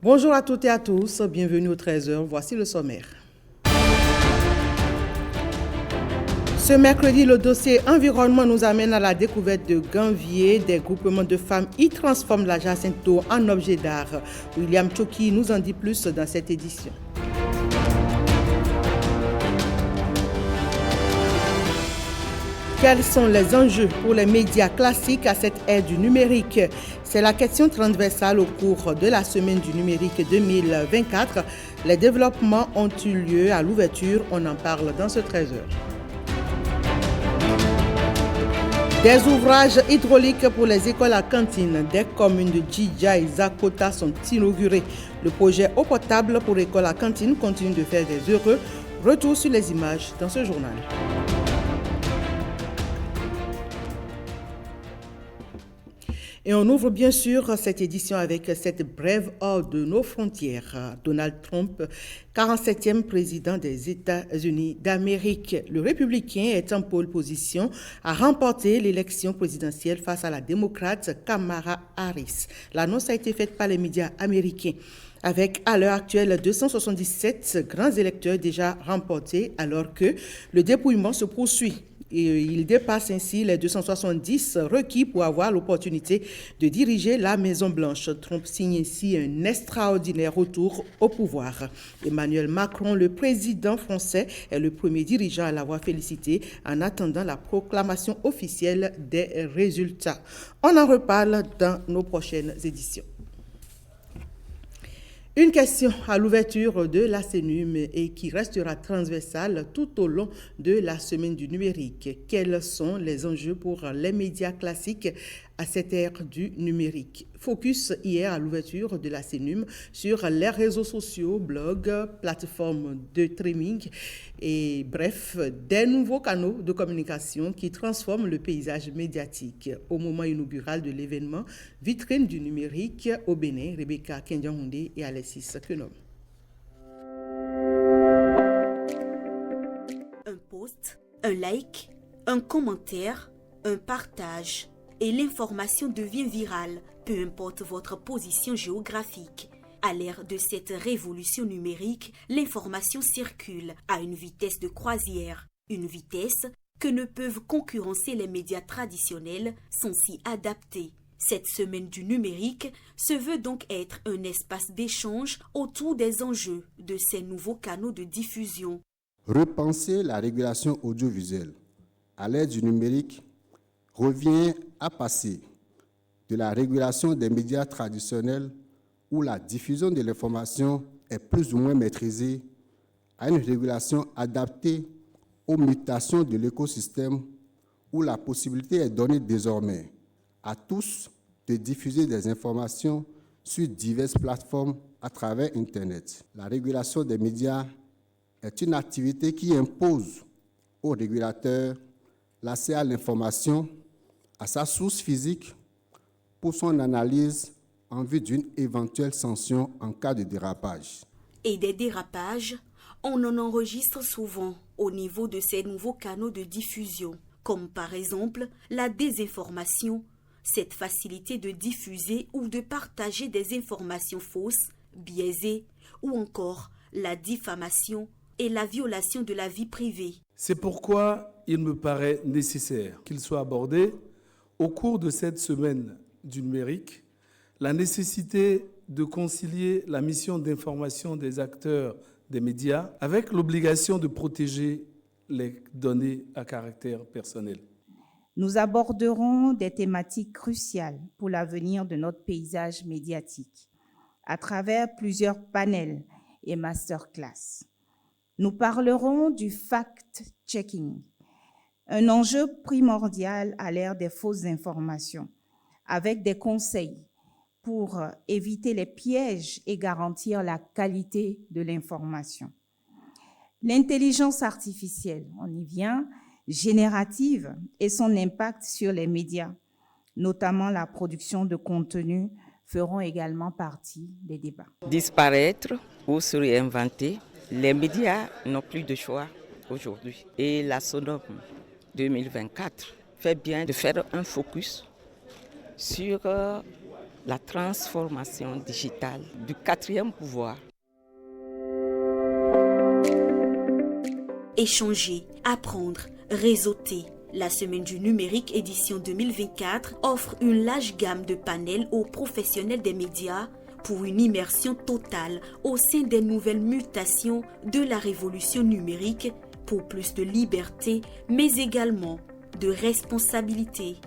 Bonjour à toutes et à tous, bienvenue au 13h, voici le sommaire. Ce mercredi, le dossier environnement nous amène à la découverte de Ganvier. Des groupements de femmes y transforment la Jacinto en objet d'art. William Choki nous en dit plus dans cette édition. Quels sont les enjeux pour les médias classiques à cette ère du numérique? C'est la question transversale au cours de la semaine du numérique 2024. Les développements ont eu lieu à l'ouverture, on en parle dans ce 13h. Des ouvrages hydrauliques pour les écoles à Kantine des communes de Djidja et Zakota sont inaugurés. Le projet eau potable pour école à Kantine continue de faire des heureux. Retour sur les images dans ce journal. Et on ouvre bien sûr cette édition avec cette brève hors de nos frontières. Donald Trump, 47e président des États-Unis d'Amérique. Le républicain est en pole position à remporter l'élection présidentielle face à la démocrate Kamala Harris. L'annonce a été faite par les médias américains. Avec à l'heure actuelle 277 grands électeurs déjà remportés alors que le dépouillement se poursuit. Et il dépasse ainsi les 270 requis pour avoir l'opportunité de diriger la Maison-Blanche. Trump signe ainsi un extraordinaire retour au pouvoir. Emmanuel Macron, le président français, est le premier dirigeant à l'avoir félicité en attendant la proclamation officielle des résultats. On en reparle dans nos prochaines éditions. Une question à l'ouverture de la CNUM et qui restera transversale tout au long de la semaine du numérique. Quels sont les enjeux pour les médias classiques à cette ère du numérique? Focus hier à l'ouverture de la CNUM sur les réseaux sociaux, blogs, plateformes de streaming et bref, des nouveaux canaux de communication qui transforment le paysage médiatique. Au moment inaugural de l'événement, vitrine du numérique au Bénin, Rebecca Kendiahoundé et Alexis Kenom. Un post, un like, un commentaire, un partage et l'information devient virale, peu importe votre position géographique. À l'ère de cette révolution numérique, l'information circule à une vitesse de croisière, une vitesse que ne peuvent concurrencer les médias traditionnels sans s'y adapter. Cette semaine du numérique se veut donc être un espace d'échange autour des enjeux de ces nouveaux canaux de diffusion. Repenser la régulation audiovisuelle à l'ère du numérique revient à passer de la régulation des médias traditionnels où la diffusion de l'information est plus ou moins maîtrisée à une régulation adaptée aux mutations de l'écosystème où la possibilité est donnée désormais à tous de diffuser des informations sur diverses plateformes à travers Internet. La régulation des médias est une activité qui impose aux régulateurs l'accès à l'information, à sa source physique, pour son analyse en vue d'une éventuelle sanction en cas de dérapage. Et des dérapages, on en enregistre souvent au niveau de ces nouveaux canaux de diffusion, comme par exemple la désinformation, cette facilité de diffuser ou de partager des informations fausses, biaisées, ou encore la diffamation et la violation de la vie privée. C'est pourquoi il me paraît nécessaire qu'il soit abordé au cours de cette semaine du numérique la nécessité de concilier la mission d'information des acteurs des médias avec l'obligation de protéger les données à caractère personnel. Nous aborderons des thématiques cruciales pour l'avenir de notre paysage médiatique à travers plusieurs panels et masterclass. Nous parlerons du fact-checking, un enjeu primordial à l'ère des fausses informations, avec des conseils pour éviter les pièges et garantir la qualité de l'information. L'intelligence artificielle, on y vient, générative et son impact sur les médias, notamment la production de contenu, feront également partie des débats. Disparaître ou se réinventer, les médias n'ont plus de choix aujourd'hui. Et la SONOM 2024 fait bien de faire un focus sur la transformation digitale du quatrième pouvoir. Échanger, apprendre, réseauter. La Semaine du numérique édition 2024 offre une large gamme de panels aux professionnels des médias pour une immersion totale au sein des nouvelles mutations de la révolution numérique pour plus de liberté, mais également de responsabilité.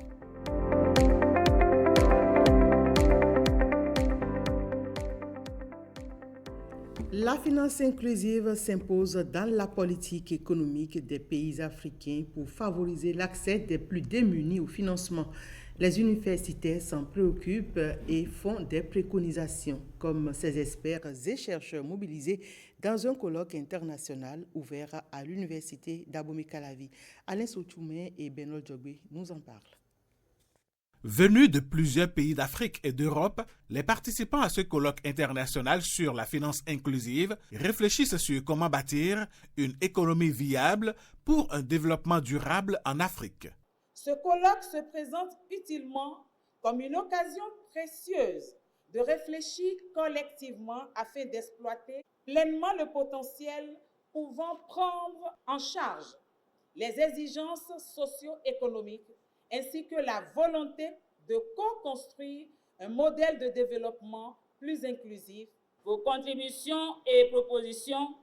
La finance inclusive s'impose dans la politique économique des pays africains pour favoriser l'accès des plus démunis au financement. Les universitaires s'en préoccupent et font des préconisations, comme ces experts et chercheurs mobilisés dans un colloque international ouvert à l'université d'Abomey-Calavi. Alain Sotoumé et Benoît Djogbe nous en parlent. Venus de plusieurs pays d'Afrique et d'Europe, les participants à ce colloque international sur la finance inclusive réfléchissent sur comment bâtir une économie viable pour un développement durable en Afrique. Ce colloque se présente utilement comme une occasion précieuse de réfléchir collectivement afin d'exploiter pleinement le potentiel pouvant prendre en charge les exigences socio-économiques ainsi que la volonté de co-construire un modèle de développement plus inclusif. Vos contributions et propositions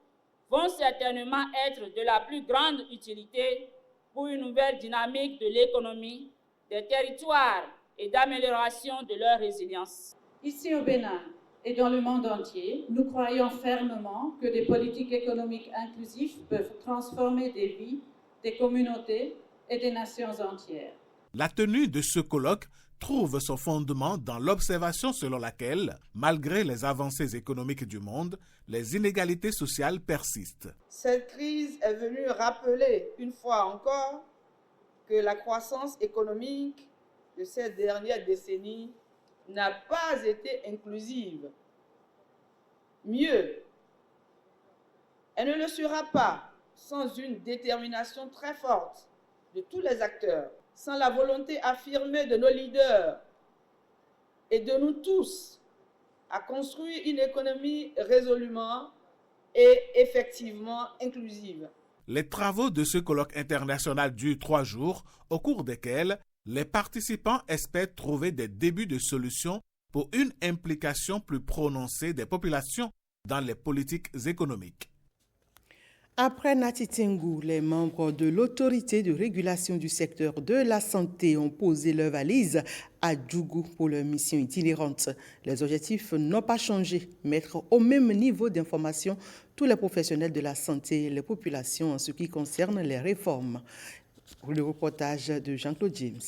vont certainement être de la plus grande utilité pour une nouvelle dynamique de l'économie, des territoires et d'amélioration de leur résilience. Ici au Bénin et dans le monde entier, nous croyons fermement que des politiques économiques inclusives peuvent transformer des vies, des communautés et des nations entières. La tenue de ce colloque trouve son fondement dans l'observation selon laquelle, malgré les avancées économiques du monde, les inégalités sociales persistent. Cette crise est venue rappeler une fois encore que la croissance économique de ces dernières décennies n'a pas été inclusive. Mieux, elle ne le sera pas sans une détermination très forte de tous les acteurs, sans la volonté affirmée de nos leaders et de nous tous à construire une économie résolument et effectivement inclusive. Les travaux de ce colloque international durent 3 jours, au cours desquels les participants espèrent trouver des débuts de solutions pour une implication plus prononcée des populations dans les politiques économiques. Après Nati Tengou, les membres de l'autorité de régulation du secteur de la santé ont posé leur valise à Djougou pour leur mission itinérante. Les objectifs n'ont pas changé, mettre au même niveau d'information tous les professionnels de la santé et les populations en ce qui concerne les réformes. Le reportage de Jean-Claude James.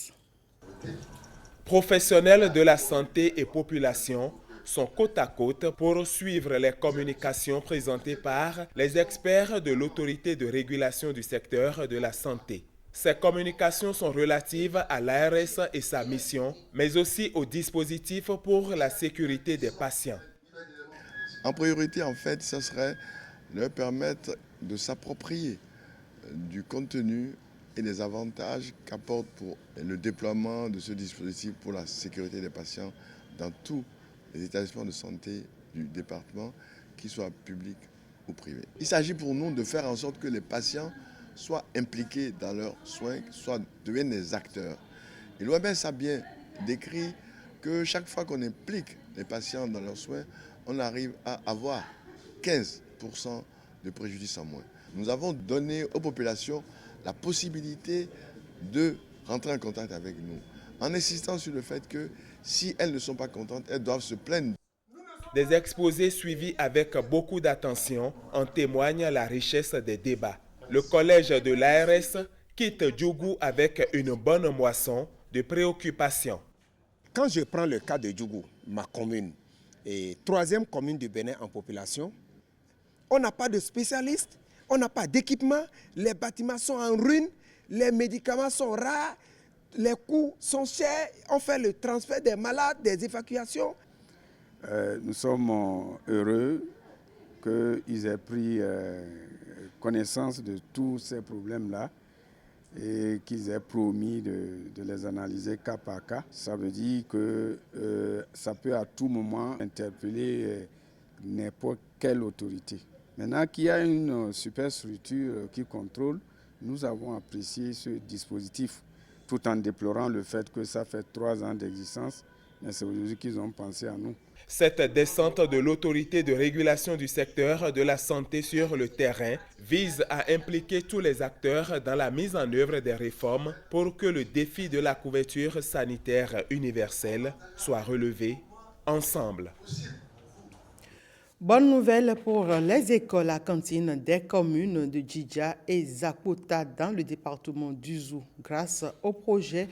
Professionnels de la santé et population sont côte à côte pour suivre les communications présentées par les experts de l'autorité de régulation du secteur de la santé. Ces communications sont relatives à l'ARS et sa mission, mais aussi aux dispositifs pour la sécurité des patients. En priorité, en fait, ce serait leur permettre de s'approprier du contenu et des avantages qu'apporte pour le déploiement de ce dispositif pour la sécurité des patients dans tous les établissements de santé du département, qu'ils soient publics ou privés. Il s'agit pour nous de faire en sorte que les patients soient impliqués dans leurs soins, deviennent des acteurs. Et l'OMS a bien décrit que chaque fois qu'on implique les patients dans leurs soins, on arrive à avoir 15% de préjudice en moins. Nous avons donné aux populations la possibilité de rentrer en contact avec nous, en insistant sur le fait que si elles ne sont pas contentes, elles doivent se plaindre. Des exposés suivis avec beaucoup d'attention en témoignent la richesse des débats. Le collège de l'ARS quitte Djougou avec une bonne moisson de préoccupations. Quand je prends le cas de Djougou, ma commune, et 3e commune du Bénin en population, on n'a pas de spécialistes, on n'a pas d'équipement, les bâtiments sont en ruine, les médicaments sont rares, les coûts sont chers, on fait le transfert des malades, des évacuations. Nous sommes heureux qu'ils aient pris connaissance de tous ces problèmes-là et qu'ils aient promis de les analyser cas par cas. Ça veut dire ça peut à tout moment interpeller n'importe quelle autorité. Maintenant qu'il y a une superstructure qui contrôle, nous avons apprécié ce dispositif, tout en déplorant le fait que ça fait 3 ans d'existence, mais c'est aujourd'hui qu'ils ont pensé à nous. Cette descente de l'autorité de régulation du secteur de la santé sur le terrain vise à impliquer tous les acteurs dans la mise en œuvre des réformes pour que le défi de la couverture sanitaire universelle soit relevé ensemble. Bonne nouvelle pour les écoles à cantine des communes de Djidja et Zakota dans le département d'Ouzou grâce au projet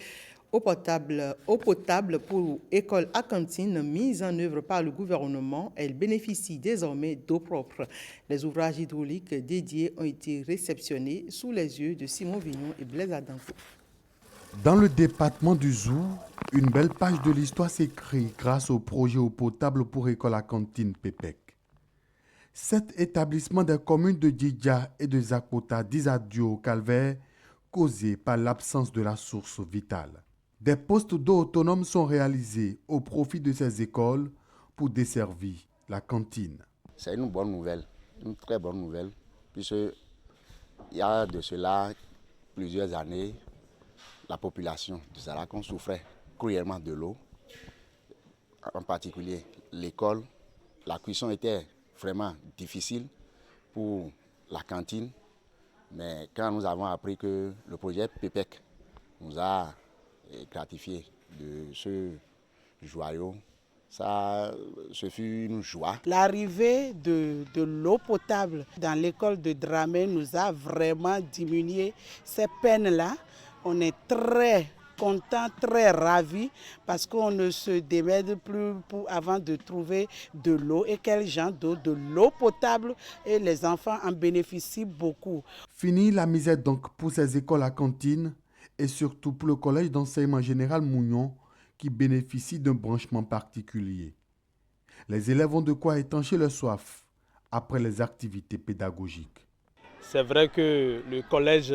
eau potable pour école à cantine mise en œuvre par le gouvernement. Elle bénéficie désormais d'eau propre. Les ouvrages hydrauliques dédiés ont été réceptionnés sous les yeux de Simon Vignon et Blaise Adanko. Dans le département du Zou, une belle page de l'histoire s'écrit grâce au projet eau potable pour école à cantine PEPEC. 7 établissements des communes de Djidja et de Zakota disent adieu au calvaire causé par l'absence de la source vitale. Des postes d'eau autonomes sont réalisés au profit de ces écoles pour desservir la cantine. C'est une bonne nouvelle, une très bonne nouvelle, puisqu'il y a de cela plusieurs années, la population de Salakon souffrait cruellement de l'eau. En particulier, l'école, la cuisson était vraiment difficile pour la cantine. Mais quand nous avons appris que le projet PEPEC nous a gratifié de ce joyau, ça, ce fut une joie. L'arrivée de l'eau potable dans l'école de Dramé nous a vraiment diminué ces peines-là. On est très contents, très ravis parce qu'on ne se démène plus avant de trouver de l'eau. Et quel genre d'eau? De l'eau potable, et les enfants en bénéficient beaucoup. Fini la misère donc pour ces écoles à cantine et surtout pour le collège d'enseignement général Mougnon qui bénéficie d'un branchement particulier. Les élèves ont de quoi étancher leur soif après les activités pédagogiques. C'est vrai que le collège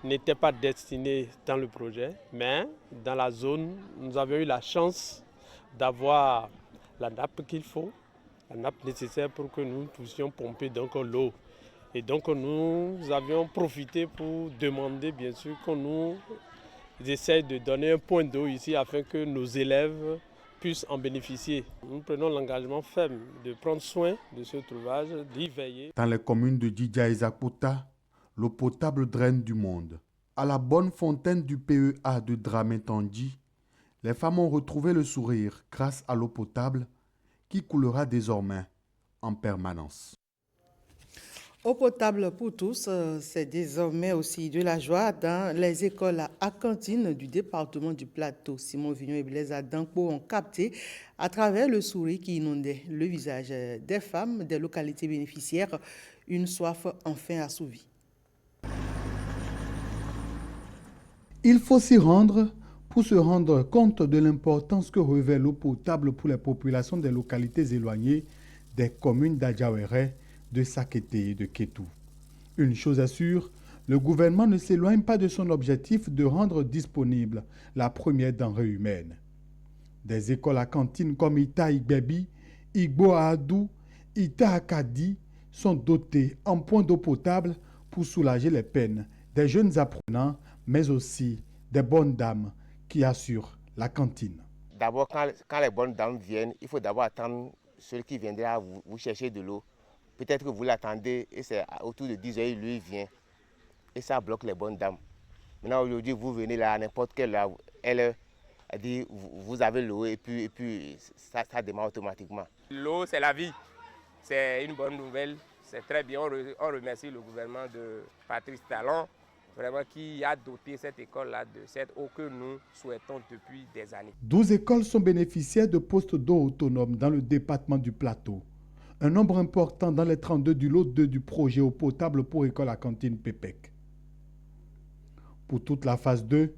n'était pas destiné dans le projet, mais dans la zone, nous avions eu la chance d'avoir la nappe qu'il faut, la nappe nécessaire pour que nous puissions pomper donc l'eau. Et donc nous avions profité pour demander bien sûr qu'on nous essaye de donner un point d'eau ici afin que nos élèves puissent en bénéficier. Nous prenons l'engagement ferme de prendre soin de ce trouvage, d'y veiller. Dans les communes de Djidja et Zakota, l'eau potable draine du monde. À la bonne fontaine du PEA de Dramé-Tandji, les femmes ont retrouvé le sourire grâce à l'eau potable qui coulera désormais en permanence. Eau potable pour tous, c'est désormais aussi de la joie dans les écoles à cantine du département du Plateau. Simon Vignon et Blaise Adanko ont capté à travers le sourire qui inondait le visage des femmes des localités bénéficiaires une soif enfin assouvie. Il faut s'y rendre pour se rendre compte de l'importance que revêt l'eau potable pour les populations des localités éloignées des communes d'Adjawéré, de Sakété et de Kétou. Une chose est sûre, le gouvernement ne s'éloigne pas de son objectif de rendre disponible la première denrée humaine. Des écoles à cantine comme Ita Igbebi, Igbo Adou, Ita Akadi sont dotées en points d'eau potable pour soulager les peines des jeunes apprenants, mais aussi des bonnes dames qui assurent la cantine. D'abord, quand les bonnes dames viennent, il faut d'abord attendre celui qui viendra vous chercher de l'eau. Peut-être que vous l'attendez et c'est autour de 10 heures, lui vient. Et ça bloque les bonnes dames. Maintenant, aujourd'hui, vous venez là, n'importe quelle heure, elle dit, vous avez l'eau et puis ça démarre automatiquement. L'eau, c'est la vie. C'est une bonne nouvelle. C'est très bien. On remercie le gouvernement de Patrice Talon, vraiment qui a doté cette école-là de cette eau que nous souhaitons depuis des années. 12 écoles sont bénéficiaires de postes d'eau autonomes dans le département du Plateau. Un nombre important dans les 32 du lot 2 du projet eau potable pour école à cantine PEPEC. Pour toute la phase 2,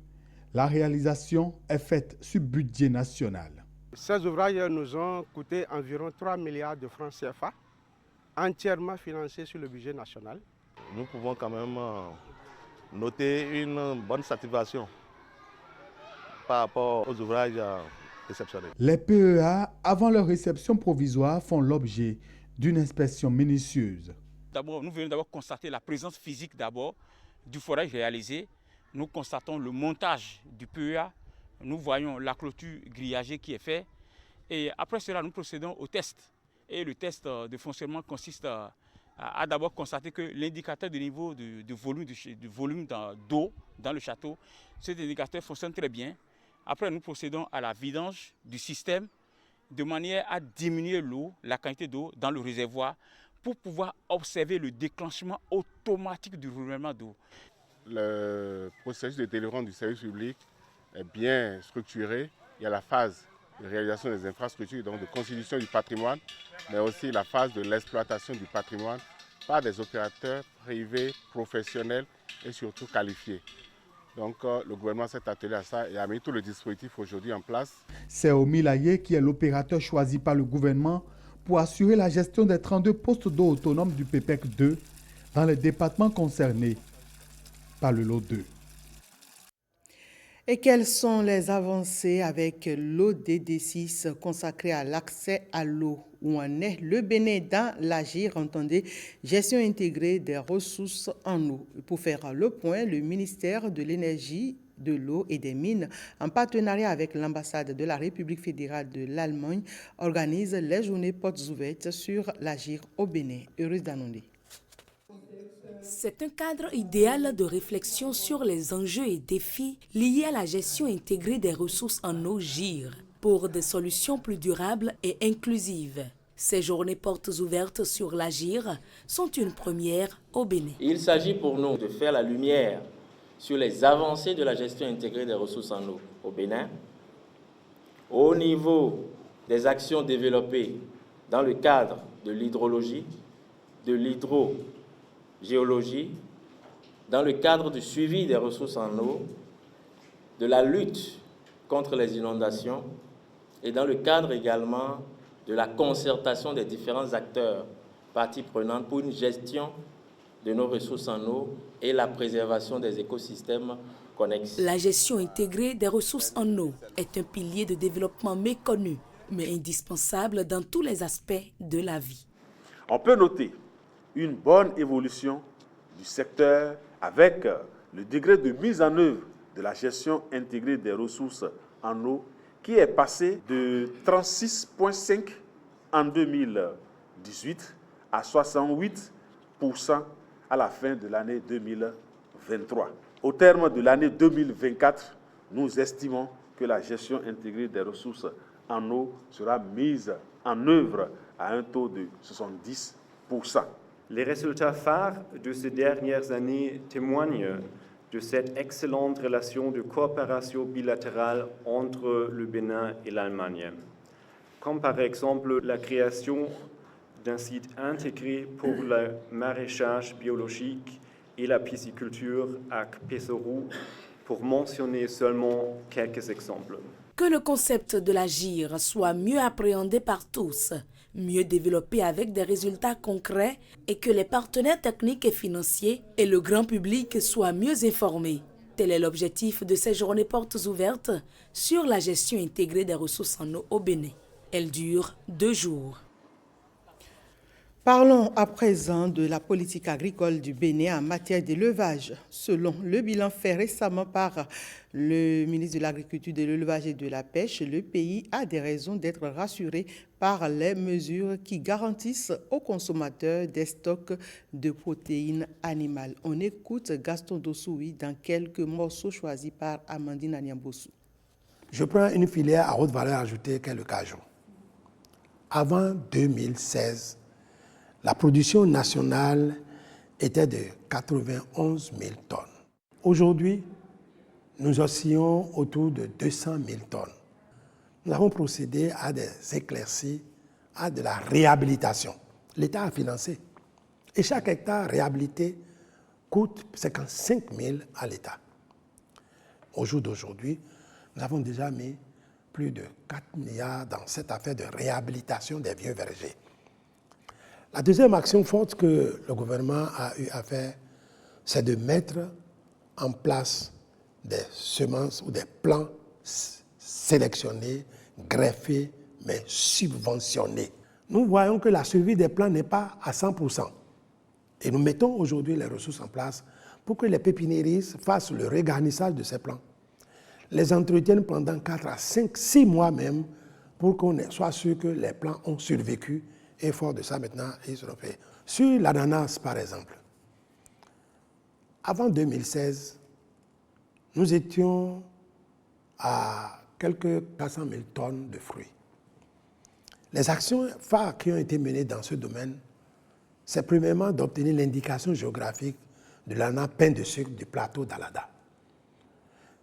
la réalisation est faite sur budget national. Ces ouvrages nous ont coûté environ 3 milliards de francs CFA, entièrement financés sur le budget national. Nous pouvons quand même noter une bonne satisfaction par rapport aux ouvrages exceptionnel. Les PEA, avant leur réception provisoire, font l'objet d'une inspection minutieuse. D'abord, nous venons d'abord constater la présence physique d'abord du forage réalisé. Nous constatons le montage du PEA. Nous voyons la clôture grillagée qui est faite. Et après cela, nous procédons au test. Et le test de fonctionnement consiste à d'abord constater que l'indicateur de niveau de volume d'eau dans le château, cet indicateur fonctionne très bien. Après, nous procédons à la vidange du système de manière à diminuer l'eau, la quantité d'eau dans le réservoir pour pouvoir observer le déclenchement automatique du renouvellement d'eau. Le processus de délivrance du service public est bien structuré. Il y a la phase de réalisation des infrastructures, donc de constitution du patrimoine, mais aussi la phase de l'exploitation du patrimoine par des opérateurs privés, professionnels et surtout qualifiés. Donc le gouvernement s'est attelé à ça et a mis tout le dispositif aujourd'hui en place. C'est Omilaye qui est l'opérateur choisi par le gouvernement pour assurer la gestion des 32 postes d'eau autonomes du PPEC 2 dans les départements concernés par le lot 2. Et quelles sont les avancées avec l'ODD6 consacré à l'accès à l'eau? Où en est le Bénin dans l'AGIR, entendez, gestion intégrée des ressources en eau? Pour faire le point, le ministère de l'Énergie, de l'eau et des mines, en partenariat avec l'ambassade de la République fédérale de l'Allemagne, organise les journées portes ouvertes sur l'AGIR au Bénin. Heureuse d'annoncer. C'est un cadre idéal de réflexion sur les enjeux et défis liés à la gestion intégrée des ressources en eau GIR pour des solutions plus durables et inclusives. Ces journées portes ouvertes sur la GIR sont une première au Bénin. Il s'agit pour nous de faire la lumière sur les avancées de la gestion intégrée des ressources en eau au Bénin, au niveau des actions développées dans le cadre de l'hydrologie, de l'hydrogéologie, dans le cadre du suivi des ressources en eau, de la lutte contre les inondations et dans le cadre également de la concertation des différents acteurs, parties prenantes pour une gestion de nos ressources en eau et la préservation des écosystèmes connexes. La gestion intégrée des ressources en eau est un pilier de développement méconnu, mais indispensable dans tous les aspects de la vie. On peut noter une bonne évolution du secteur avec le degré de mise en œuvre de la gestion intégrée des ressources en eau qui est passé de 36,5 en 2018 à 68% à la fin de l'année 2023. Au terme de l'année 2024, nous estimons que la gestion intégrée des ressources en eau sera mise en œuvre à un taux de 70%. Les résultats phares de ces dernières années témoignent de cette excellente relation de coopération bilatérale entre le Bénin et l'Allemagne, comme par exemple la création d'un site intégré pour le maraîchage biologique et la pisciculture à Pesseroux, pour mentionner seulement quelques exemples. Que le concept de la GIR soit mieux appréhendé par tous, mieux développé avec des résultats concrets et que les partenaires techniques et financiers et le grand public soient mieux informés. Tel est l'objectif de ces journées portes ouvertes sur la gestion intégrée des ressources en eau au Bénin. Elles durent 2 jours. Parlons à présent de la politique agricole du Bénin en matière d'élevage. Selon le bilan fait récemment par le ministre de l'Agriculture, de l'Élevage et de la Pêche, le pays a des raisons d'être rassuré par les mesures qui garantissent aux consommateurs des stocks de protéines animales. On écoute Gaston Dossoui dans quelques morceaux choisis par Amandine Anyambossou. Je prends une filière à haute valeur ajoutée qu'est le cajou. Avant 2016, la production nationale était de 91 000 tonnes. Aujourd'hui, nous oscillons autour de 200 000 tonnes. Nous avons procédé à des éclaircies, à de la réhabilitation. L'État a financé. Et chaque hectare réhabilité coûte 55 000 à l'État. Au jour d'aujourd'hui, nous avons déjà mis plus de 4 milliards dans cette affaire de réhabilitation des vieux vergers. La deuxième action forte que le gouvernement a eu à faire, c'est de mettre en place des semences ou des plants sélectionnés greffés, mais subventionnés. Nous voyons que la survie des plants n'est pas à 100%. Et nous mettons aujourd'hui les ressources en place pour que les pépiniéristes fassent le regarnissage de ces plants, les entretiennent pendant 4 à 5, 6 mois même, pour qu'on soit sûr que les plants ont survécu. Et fort de ça, maintenant, ils seront faits. Sur l'ananas, par exemple, avant 2016, nous étions à quelques 400 000 tonnes de fruits. Les actions phares qui ont été menées dans ce domaine, c'est premièrement d'obtenir l'indication géographique de l'ananas pain de sucre du plateau d'Alada.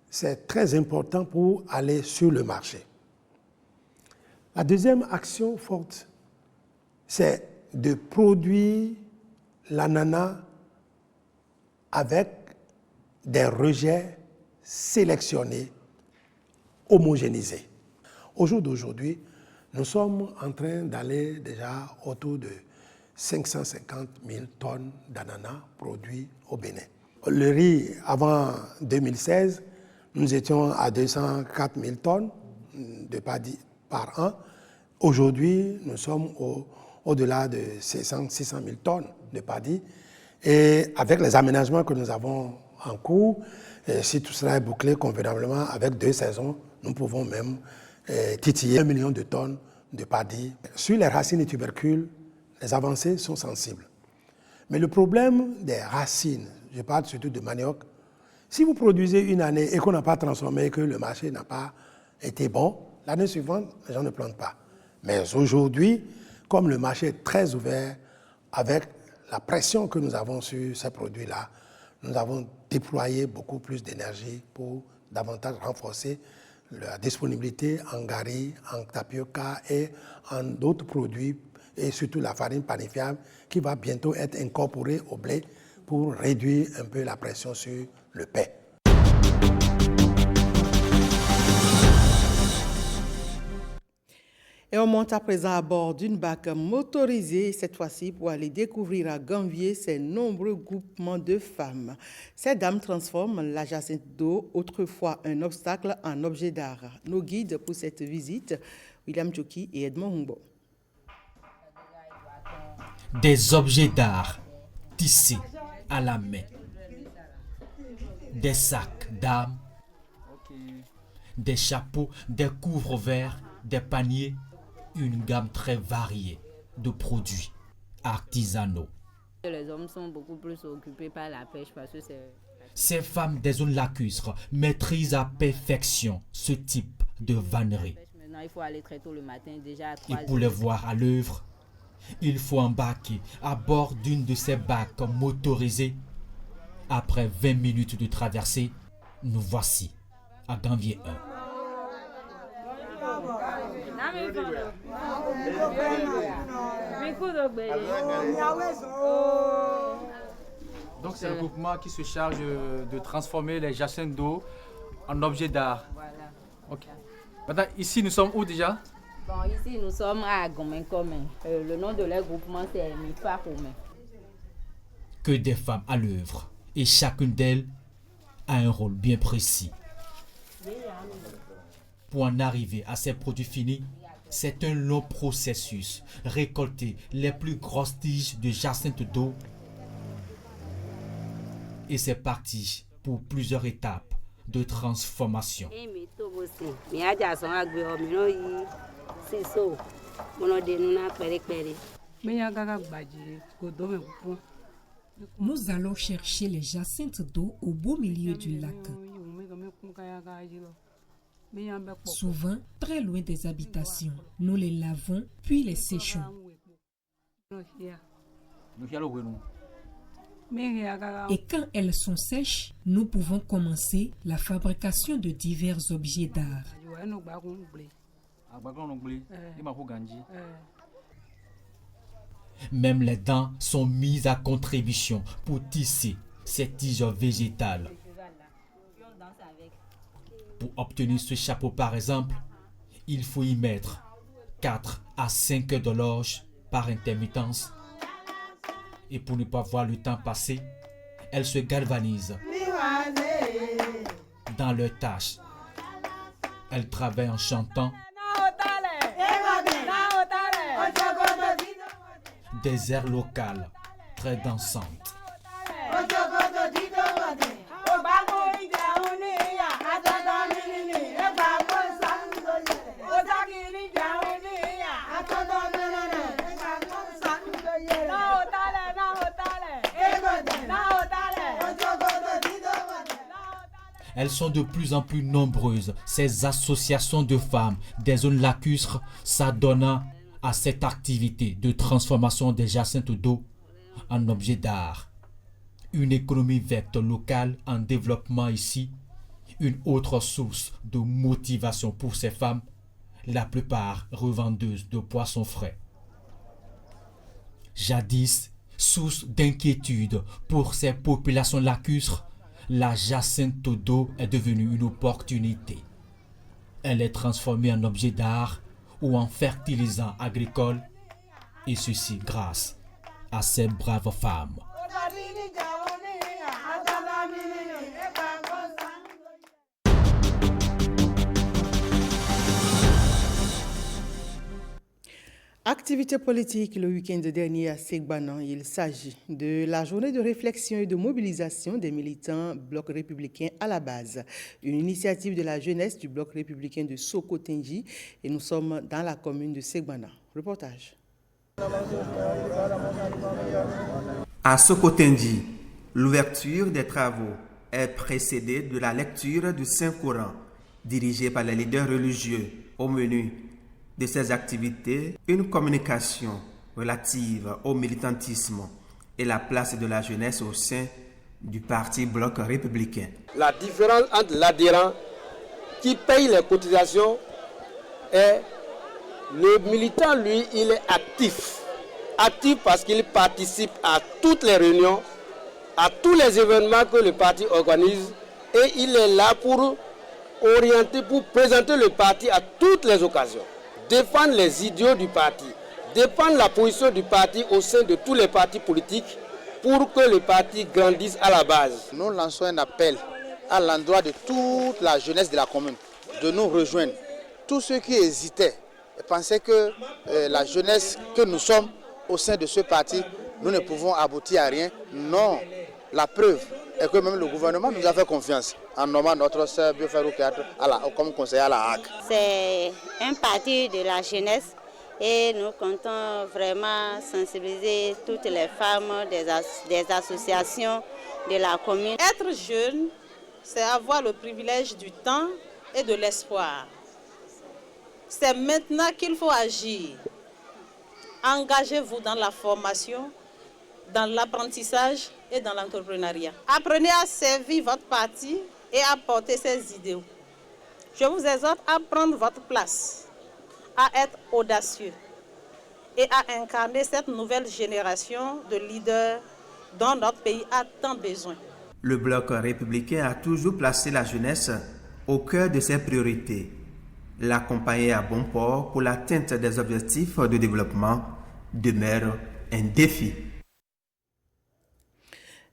C'est très important pour aller sur le marché. La deuxième action forte, c'est de produire l'ananas avec des rejets sélectionnés, homogénéisés. Au jour d'aujourd'hui, nous sommes en train d'aller déjà autour de 550 000 tonnes d'ananas produits au Bénin. Le riz, avant 2016, nous étions à 204 000 tonnes de paddy par an. Aujourd'hui, nous sommes au-delà de 600 000 tonnes de paddy. Et avec les aménagements que nous avons en cours, si tout cela est bouclé convenablement, avec 2 saisons, nous pouvons même titiller 1 million de tonnes de paddy. Sur les racines et tubercules, les avancées sont sensibles. Mais le problème des racines, je parle surtout de manioc, si vous produisez une année et qu'on n'a pas transformé, et que le marché n'a pas été bon, l'année suivante, les gens ne plantent pas. Mais aujourd'hui, comme le marché est très ouvert, avec la pression que nous avons sur ces produits-là, nous avons déployé beaucoup plus d'énergie pour davantage renforcer la disponibilité en gari, en tapioca et en d'autres produits, et surtout la farine panifiable qui va bientôt être incorporée au blé pour réduire un peu la pression sur le pain. Et on monte à présent à bord d'une barque motorisée, cette fois-ci pour aller découvrir à Ganvié ces nombreux groupements de femmes. Ces dames transforment la jacinthe d'eau, autrefois un obstacle, en objet d'art. Nos guides pour cette visite, William Djoki et Edmond Humbo. Des objets d'art tissés à la main, des sacs d'âme, des chapeaux, des couvre-verres, des paniers, une gamme très variée de produits artisanaux. Les hommes sont beaucoup plus occupés par la pêche parce que c'est... Ces femmes des zones lacustres maîtrisent à perfection ce type de vannerie. Maintenant, il faut aller très tôt le matin, déjà à 3 Et pour les voir à l'œuvre, il faut embarquer à bord d'une de ces barques motorisées. Après 20 minutes de traversée, nous voici à Ganvié 1. Donc c'est le groupement qui se charge de transformer les jacinthes d'eau en objets d'art. Voilà. Ok. Maintenant, ici nous sommes où déjà? Bon, ici nous sommes à Gomen-Commen. Le nom de leur groupement c'est Mifa Commen. Que des femmes à l'œuvre, et chacune d'elles a un rôle bien précis. Pour en arriver à ces produits finis, c'est un long processus. Récolter les plus grosses tiges de jacinthe d'eau. Et c'est parti pour plusieurs étapes de transformation. Nous allons chercher les jacinthes d'eau au beau milieu du lac. Souvent, très loin des habitations. Nous les lavons, puis les séchons. Et quand elles sont sèches, nous pouvons commencer la fabrication de divers objets d'art. Même les dents sont mises à contribution pour tisser ces tiges végétales. Pour obtenir ce chapeau par exemple, il faut y mettre 4 à 5 heures d'horloge par intermittence. Et pour ne pas voir le temps passer, elles se galvanisent dans leurs tâches. Elles travaillent en chantant des airs locales très dansantes. Elles sont de plus en plus nombreuses, ces associations de femmes des zones lacustres s'adonnant à cette activité de transformation des jacinthes d'eau en objets d'art. Une économie verte locale en développement ici, une autre source de motivation pour ces femmes, la plupart revendeuses de poissons frais. Jadis, source d'inquiétude pour ces populations lacustres, la jacinthe d'eau est devenue une opportunité. Elle est transformée en objet d'art ou en fertilisant agricole, et ceci grâce à ces braves femmes. Activité politique le week-end dernier à Segbana, il s'agit de la journée de réflexion et de mobilisation des militants Bloc républicain à la base. Une initiative de la jeunesse du Bloc républicain de Sokotenji et nous sommes dans la commune de Segbana. Reportage. À Sokotenji, l'ouverture des travaux est précédée de la lecture du Saint-Coran dirigée par les leaders religieux. Au menu de ces activités, une communication relative au militantisme et la place de la jeunesse au sein du parti Bloc républicain. La différence entre l'adhérent qui paye les cotisations et le militant, lui, il est actif. Actif parce qu'il participe à toutes les réunions, à tous les événements que le parti organise et il est là pour orienter, pour présenter le parti à toutes les occasions. Défendre les idéaux du parti, défendre la position du parti au sein de tous les partis politiques pour que le parti grandisse à la base. Nous lançons un appel à l'endroit de toute la jeunesse de la commune de nous rejoindre. Tous ceux qui hésitaient et pensaient que la jeunesse que nous sommes au sein de ce parti, nous ne pouvons aboutir à rien. Non, la preuve est que même le gouvernement nous a fait confiance en nommant notre sœur Bioferou comme conseiller à la HAC. C'est un parti de la jeunesse et nous comptons vraiment sensibiliser toutes les femmes des associations de la commune. Être jeune, c'est avoir le privilège du temps et de l'espoir. C'est maintenant qu'il faut agir. Engagez-vous dans la formation, dans l'apprentissage et dans l'entrepreneuriat. Apprenez à servir votre parti et à porter ses idéaux. Je vous exhorte à prendre votre place, à être audacieux et à incarner cette nouvelle génération de leaders dont notre pays a tant besoin. Le Bloc républicain a toujours placé la jeunesse au cœur de ses priorités. L'accompagner à bon port pour l'atteinte des objectifs de développement demeure un défi.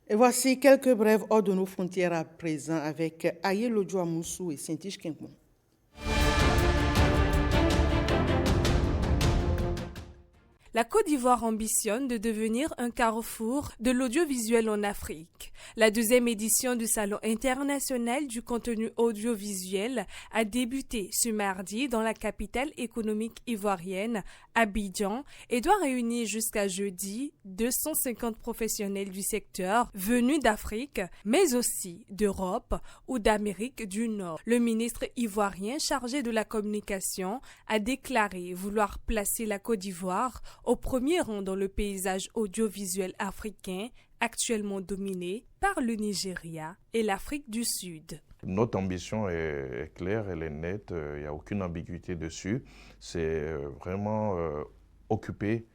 Et voici quelques brèves hors de nos frontières à présent avec Ayelo Djouamoussou et Saint-Tiche Kinkmon. La Côte d'Ivoire ambitionne de devenir un carrefour de l'audiovisuel en Afrique. La deuxième édition du Salon international du contenu audiovisuel a débuté ce mardi dans la capitale économique ivoirienne, Abidjan, et doit réunir jusqu'à jeudi 250 professionnels du secteur venus d'Afrique, mais aussi d'Europe ou d'Amérique du Nord. Le ministre ivoirien chargé de la communication a déclaré vouloir placer la Côte d'Ivoire au premier rang dans le paysage audiovisuel africain, actuellement dominé par le Nigeria et l'Afrique du Sud. Notre ambition est claire, elle est nette, il n'y a aucune ambiguïté dessus. C'est vraiment occuper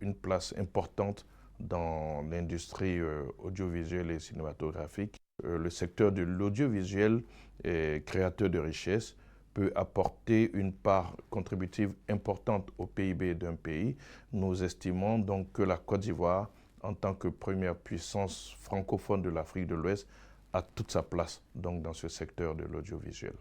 une place importante dans l'industrie audiovisuelle et cinématographique. Le secteur de l'audiovisuel est créateur de richesses, peut apporter une part contributive importante au PIB d'un pays. Nous estimons donc que la Côte d'Ivoire, en tant que première puissance francophone de l'Afrique de l'Ouest, a toute sa place donc, dans ce secteur de l'audiovisuel.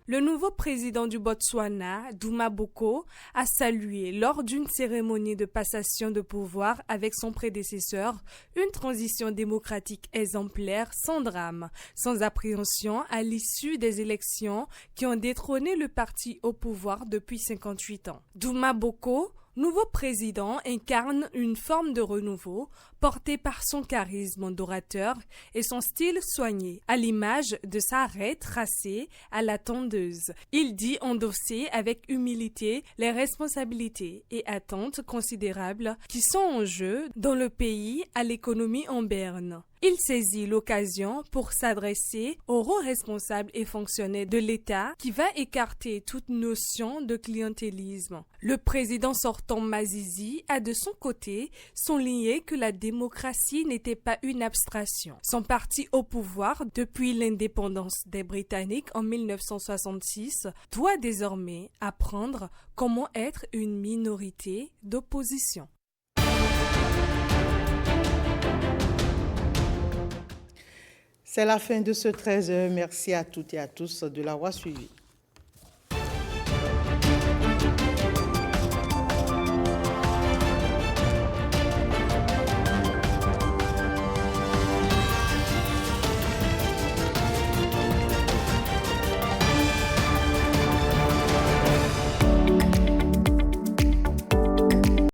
Le nouveau président du Botswana, Duma Boko, a salué lors d'une cérémonie de passation de pouvoir avec son prédécesseur une transition démocratique exemplaire sans drame, sans appréhension à l'issue des élections qui ont détrôné le parti au pouvoir depuis 58 ans. Duma Boko, nouveau président, incarne une forme de renouveau porté par son charisme d'orateur et son style soigné, à l'image de sa raie tracée à la tondeuse. Il dit endosser avec humilité les responsabilités et attentes considérables qui sont en jeu dans le pays à l'économie en berne. Il saisit l'occasion pour s'adresser aux hauts responsables et fonctionnaires de l'État qui va écarter toute notion de clientélisme. Le président sortant Mazizi a de son côté souligné que la démocratie n'était pas une abstraction. Son parti au pouvoir depuis l'indépendance des Britanniques en 1966 doit désormais apprendre comment être une minorité d'opposition. C'est la fin de ce 13h. Merci à toutes et à tous de l'avoir suivi.